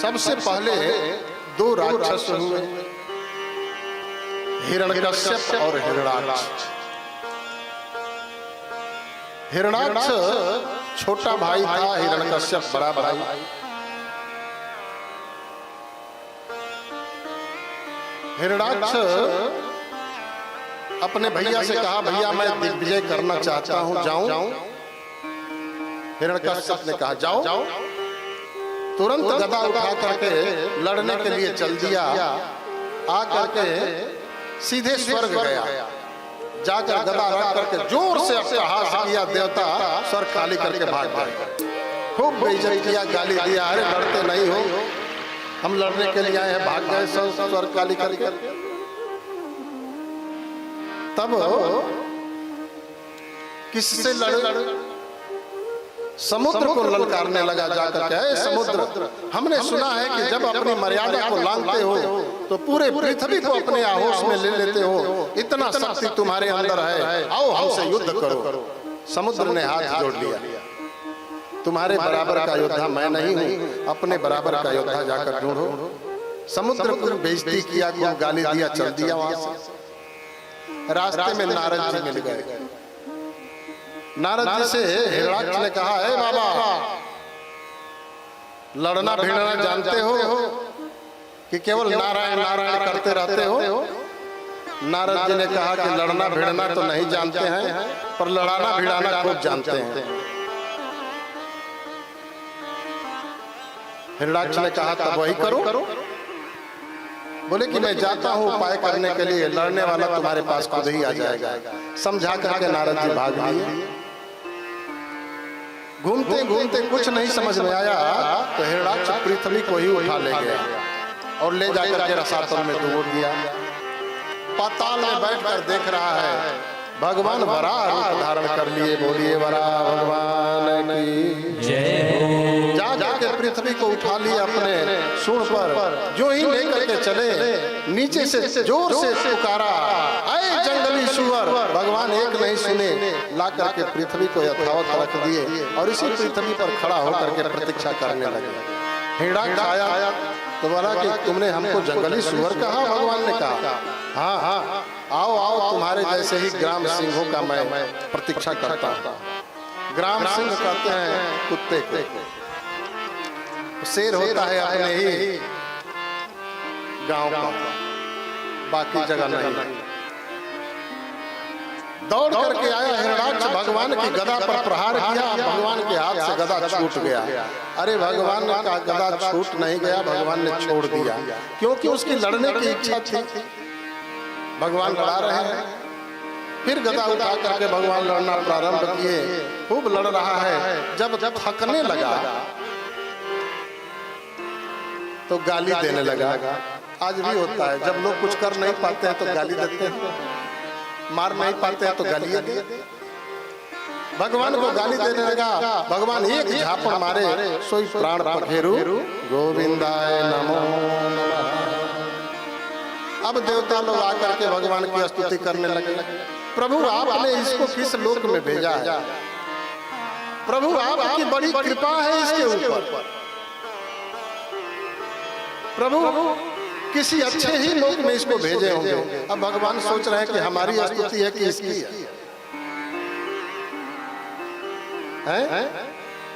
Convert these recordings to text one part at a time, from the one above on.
सबसे पहले दो राक्षस हुए, हिरण्यकश्यप और हिरण्याक्ष। हिरण्याक्ष छोटा भाई था, हिरण्यकश्यप बड़ा भाई। हिरण्याक्ष अपने भैया से कहा, भैया मैं दिग्विजय करना चाहता हूं, जाऊं? हिरण्यकश्यप ने कहा जाओ। तुरंत गदा उठा करके लड़ने के लिए चल दिया। आ करके सीधे स्वर्ग गया, जाकर गदा रख करके जोर से अट्टहास किया। देवता स्वर्ग खाली करके भाग गए। खूब बेइज्जत किया, गाली दिया, अरे लड़ते नहीं हो, हम लड़ने के लिए आए हैं, भाग गए स्वर्ग खाली करके। तब किससे लड़? समुद्र को ललकारने लगा जाकर के, समुद्र, हमने सुना है कि जब अपनी मर्यादा को लांघते हो तो पूरे पृथ्वी को अपने आहोश में ले लेते हो, इतना शक्ति तुम्हारे अंदर है, आओ हमसे युद्ध करो। समुद्र ने हाथ जोड़ लिया, तुम्हारे बराबर का योद्धा मैं नहीं हूं, अपने बराबर का योद्धा जाकर ढूंढो। समुद्र को बेइज्जती किया, को गाली दिया, चल दिया वहां से। रास्ते में नारद जी मिल गए। नारद जी से हिरण्याक्ष ने कहा, है बाबा, लड़ना भिड़ना जानते हो कि केवल नारायण नारायण करते रहते हो? नारद जी ने कहा कि लड़ना भिड़ना तो नहीं जानते हैं, पर लड़ाना भिड़ाना खूब जानते हैं। हिरण्याक्ष ने कहा, तब वही करो। बोले कि मैं जाता हूं उपाय करने के लिए, लड़ने वाला तुम्हारे पास खुद ही आ जाएगा। समझा करके नारद जी भाग लिए। घूमते घूमते कुछ नहीं समझ में आया तो हिरण्याक्ष पृथ्वी को ही उठा ले गया और ले जाकर के रसातल में डुबो दिया। पाताल में बैठकर देख रहा है, भगवान वराह रूप धारण कर लिए। बोलिए वराह भगवान की जय। जा जाके पृथ्वी को उठा लिया अपने सूंड पर। जो ही लेकर के चले, नीचे से जोर से पुकारा, आए जंगली सुअर। भगवान एक नहीं सुने, ला करके पृथ्वी को यथावत रख दिए और इसी पृथ्वी पर खड़ा होकर के प्रतीक्षा करने लगे। हिरण्याक्ष आया तो बोला कि तुमने हमको जंगली सुअर कहा? भगवान ने कहा, हाँ, आओ आओ, तुम्हारे जैसे ही ग्राम सिंहों का मैं प्रतीक्षा करता हूँ। ग्राम सिंह कहते हैं कुत्ते को, शेर होता है अपने ही गांव का, बाकी जगह नहीं। दौड़ करके आया हिरण्याक्ष, भगवान की गदा पर प्रहार किया। भगवान के हाथ से गदा छूट गया। अरे भगवान का गदा छूट नहीं गया, भगवान ने छोड़ दिया, क्योंकि उसकी लड़ने की इच्छा थी। भगवान लड़ा रहे हैं, फिर गदा उठा करके भगवान लड़ना प्रारंभ किए। खूब लड़ रहा है, जब थकने लगा तो गाली देने लगा। आज भी होता है, जब लोग कुछ कर नहीं पाते हैं तो गाली देते हैं, मार नहीं पाते हैं तो गाली देते हैं। भगवान को गाली देने लगा। भगवान एक झापड़ मारे, सोई प्राण पखेरु गोविंदाय नमो नमः। अब देवता लोग आकर के भगवान की स्तुति करने लगे। प्रभु आपने इसको किस लोक में भेजा है? प्रभु आपकी बड़ी कृपा है इसके ऊपर। प्रभु किसी अच्छे ही लोक में इसको भेजे होंगे। अब भगवान सोच रहे हैं कि हमारी स्तुति है कि इसकी है?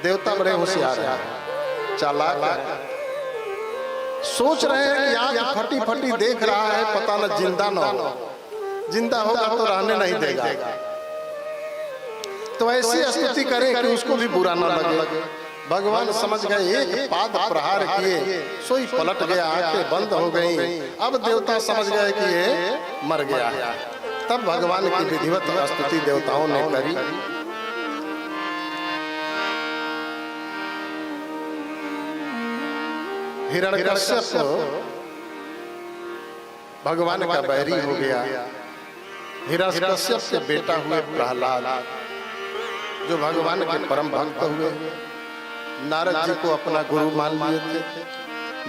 देवता बड़े होशियार हैं, चालाक हैं। सोच रहे हैं कि आग फटी फटी देख रहा है, पता न जिंदा न हो, जिंदा होगा तो रहने नहीं देगा। तो ऐसी स्तुति करें कि उसको भी बुरा न लगे। भगवान समझ गए, एक पाद प्रहार किए, सोई पलट गया, आंखें बंद हो गई। अब देवता समझ गए कि ये मर गया है। तब भगवान की विधिवत स्तुति देवताओं ने करी। हिरण्यकश्यप भगवान का बैरी हो गया। हिरण्यकश्यप के बेटा हुए प्रहलाद, जो भगवान के परम भक्त हुए। नारद जी को अपना गुरु मान लिए थे,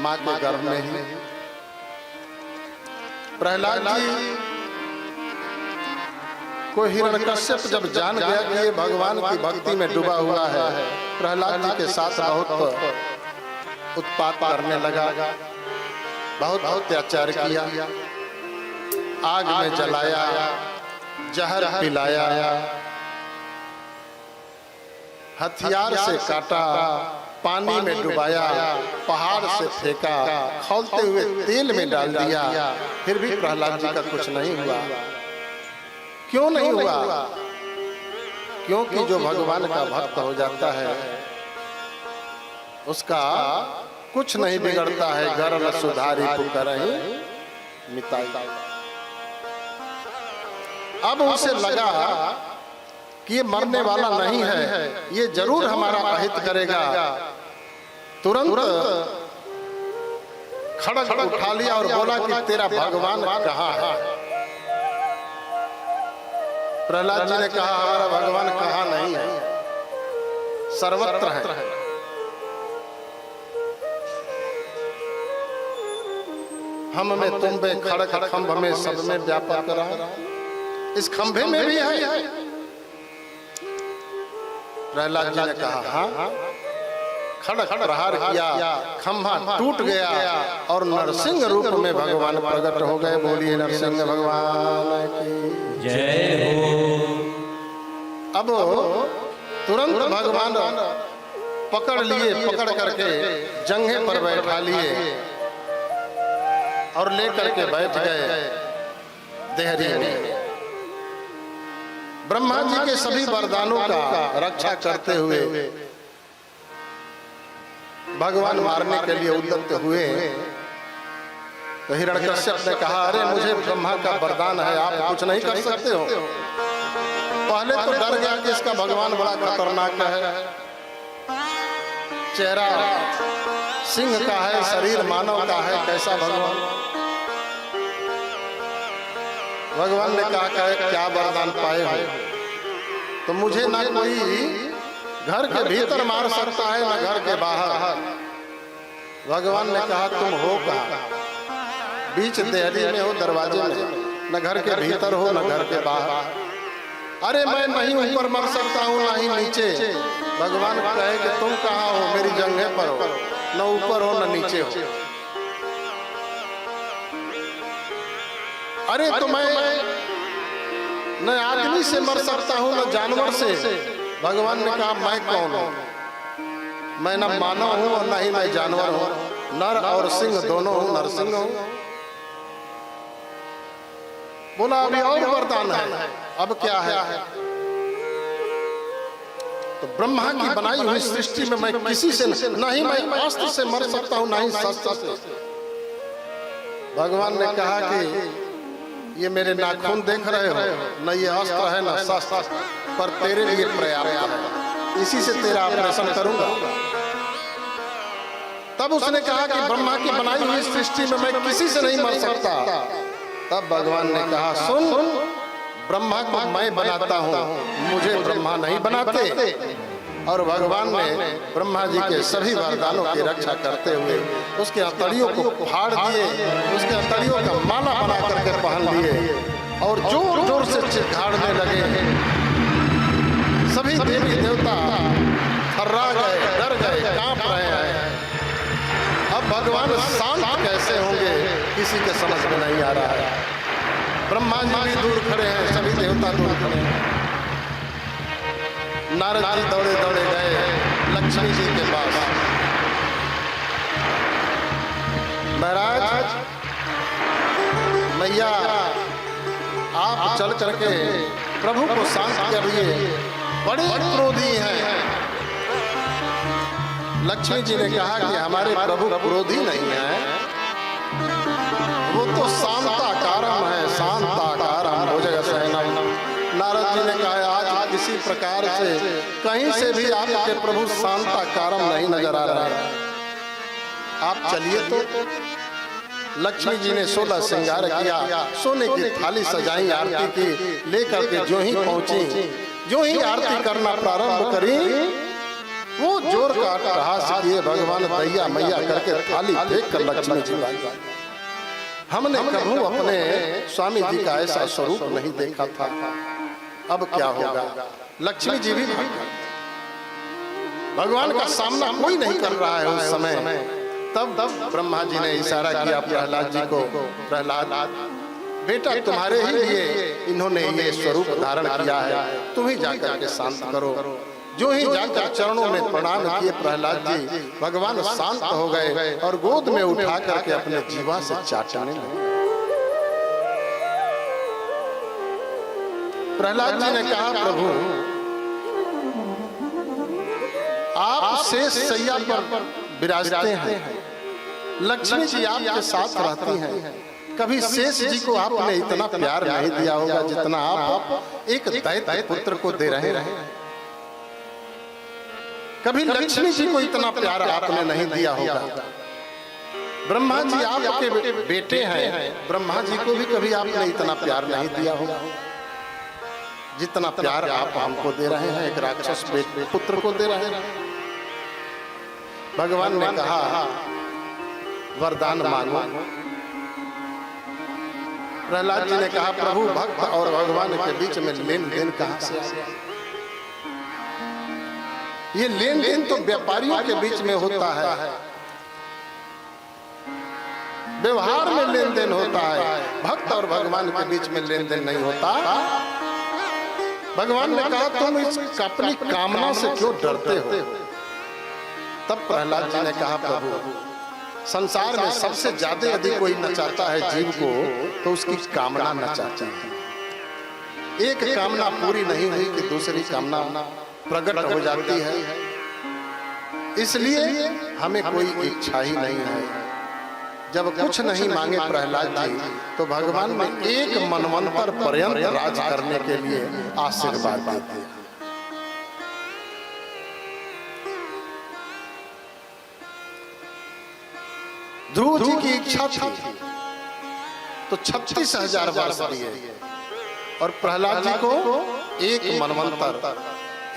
माँ के गर्भ में ही। प्रहलाद जी को हिरण्यकश्यप जब जान गया कि ये भगवान की भक्ति में डूबा हुआ है, प्रहलाद जी के साथ बहुत उत्पात करने लगा, बहुत अत्याचार किया, आग में जलाया, जहर पिलाया, हथियार से काटा, पानी में डुबाया, पहाड़ से फेंका, खौलते हुए तेल में डाल दिया, फिर भी प्रहलाद जी का कुछ नहीं हुआ। क्यों नहीं हुआ? क्योंकि जो भगवान का भक्त हो जाता है उसका कुछ नहीं बिगड़ता है। घर न सुधारी पुकारहि मिताई। अब उसे लगा कि ये मरने वाला नहीं है, ये जरूर हमारा अहित करेगा। तुरंत खड़ग उठा लिया और बोला कि तेरा भगवान कहाँ है? प्रहलाद जी ने कहा हमारा भगवान कहाँ नहीं है, सर्वत्र है। हम में तुम में खड़ग खंभ में सब में व्यापक रहा, इस खंभे में भी है। प्रहलाद जी ने कहा हाँ। खड़ग प्रहार किया, खंभा टूट गया और नरसिंह रूप में भगवान प्रकट हो गए। बोलिए नरसिंह भगवान की जय हो। अब तुरंत भगवान पकड़ लिए, पकड़ करके जंघे पर बैठा लिए और लेकर के बैठ गए देहरी में। ब्रह्मा जी के सभी वरदानों का रक्षा करते हुए भगवान मारने के लिए उद्यत हुए। तो हिरण्यकश्यप ने कहा अरे मुझे ब्रह्मा का वरदान है, आप कुछ नहीं कर सकते हो। पहले तो डर गया कि इसका भगवान बड़ा खतरनाक है, चेहरा सिंह का है, शरीर मानव का है, कैसा भगवान। भगवान ने कहा क्या वरदान पाए हो? तो मुझे ना कोई घर के भीतर मार सकता है ना घर के बाहर। भगवान ने कहा तुम हो कहाँ? बीच देहरी में हो, दरवाजे में, न घर के भीतर हो न घर के बाहर। अरे मैं नहीं ऊपर मर सकता हूँ ना ही नीचे। भगवान कहे कि तुम कहाँ हो? मेरी जंघे पर हो, न ऊपर हो न नीचे हो। अरे तो मैं न आदमी से मर सकता हूँ न जानवर से। भगवान ने कहा मैं कौन हूँ? मैं न मानव हूँ और न ही मैं जानवर हूँ, नर और सिंह दोनों हूँ, नरसिंह हूँ। बोला अभी और वरदान है, अब क्या है? तो ब्रह्मा की बनाई हुई सृष्टि में मैं किसी से नहीं मैं अस्त्र से मर सकता हूँ, नहीं शस्त्र से। भगवान ने कहा कि ये मेरे नाखून देख रहे हो, न ये अस्त्र है न शस्त्र, पर तेरे लिए पर्याप्त है, इसी से तेरा ऑपरेशन करूंगा। तब उसने कहा कि ब्रह्मा की बनाई हुई सृष्टि में मैं किसी से नहीं मर सकता। तब भगवान ने कहा सुन, ब्रह्मा को मैं बनाता हूँ, मुझे ब्रह्मा नहीं बनाते। और भगवान ने ब्रह्मा जी के सभी वरदानों की रक्षा करते हुए उसके हथेलियों को फाड़ दिए, उसके हथेलियों का माला बना करके पहन लिए और जोर जोर से चिल्लाने लगे। सभी देवी देवता थर्रा गए, डर गए, कांप रहे हैं। अब भगवान शांत कैसे होंगे किसी के समझ में नहीं आ रहा है। ब्रह्मा जी भी दूर खड़े हैं, सभी देवता दूर खड़े हैं। नारद जी दौड़े दौड़े गए लक्ष्मी जी के पास। महाराज मैया आप चल करके प्रभु को शांत करिए, बड़े क्रोधी हैं। लक्ष्मी जी ने कहा कि हमारे प्रभु क्रोधी नहीं है, वो तो शांताकारम है, शांताकारम हो जाएगा सहना। नारद जी ने कहा आज किसी प्रकार से कहीं से भी आपके प्रभु शांताकारम नहीं नजर आ रहा है, आप चलिए। तो लक्ष्मी जी ने 16 श्रृंगार किया, सोने की थाली सजाई, आरती की, लेकर के जो ही पहुंची, जो ही आरती करना प्रारंभ करी, वो जोर का अट्टहास किए भगवान दैया मैया करके थाली फेंक कर लक्ष्मी जी भाग। हमने कभी अपने स्वामी जी का ऐसा स्वरूप नहीं देखा था, अब क्या होगा? लक्ष्मी जी भी भगवान का सामना कोई नहीं कर रहा है उस समय। तब ब्रह्मा जी ने इशारा किया प्रहलाद जी को, प्रहलाद बेटा तुम्हारे ही लिए इन्होंने ये स्वरूप धारण किया है, तुम ही जाकर के शांत करो। जो ही जाकर चरणों में प्रणाम किए प्रहलाद जी, भगवान शांत हो गए और गोद में उठा करके अपने जीवा से चाटने लगे। प्रहलाद जी ने कहा प्रभु आप शेष सैया पर विराजते हैं, लक्ष्मी जी आपके साथ रहती हैं, कभी शेष जी को आपने इतना प्यार नहीं दिया होगा जितना आप एक दैत्य पुत्र को दे रहे हैं। कभी लक्ष्मी जी को इतना प्यार आपने नहीं दिया होगा। ब्रह्मा जी आपके बेटे हैं, ब्रह्मा जी को भी कभी आपने इतना प्यार नहीं दिया होगा जितना प्यार आप हमको दे रहे हैं, एक राक्षस पुत्र को दे रहे हैं। भगवान ने कहा वरदान मांगो। प्रहलाद जी ने कहा प्रभु भक्त और भगवान के बीच में लेन देन कहां से आ गया? ये लेन देन तो व्यापारियों के बीच में होता है, व्यवहार में लेन देन होता है, भक्त और भगवान के बीच में लेन देन नहीं होता। भगवान ने कहा तुम इस अपनी कामना से क्यों डरते हो? तब प्रहलाद जी ने कहा प्रभु संसार में सबसे ज्यादा यदि कोई नचाता है जीव को तो उसकी कामना नचाती है। एक कामना पूरी नहीं हुई कि दूसरी कामना प्रकट हो जाती है। इसलिए हमें कोई इच्छा ही नहीं है। जब कुछ नहीं मांगे प्रहलाद जी तो भगवान ने एक मनवंतर पर्यंत राज करने के लिए आशीर्वाद दे दिया। ध्रुव जी की इच्छा थी तो 36,000 वर्ष दिए और प्रहलाद जी को एक मनवंतर,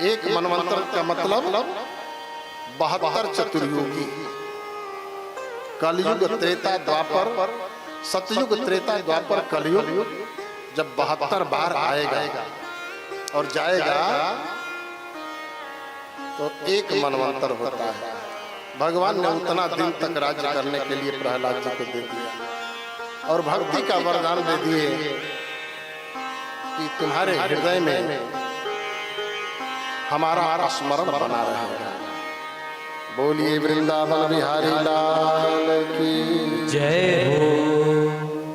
एक मनवंतर का मतलब 72 चतुर्युगी, कलयुग त्रेता द्वापर, सतयुग त्रेता द्वापर कलयुग जब 72 बार आएगा और जाएगा तो एक मनवंतर होता है। भगवान ने उतना दिन तक राज्य करने के लिए प्रहलाद जी को दे दिया और भक्ति का वरदान दे दिए कि तुम्हारे हृदय में हमारा स्मरण बना रहेगा। बोलिए वृंदावन बिहारी लाल की जय हो।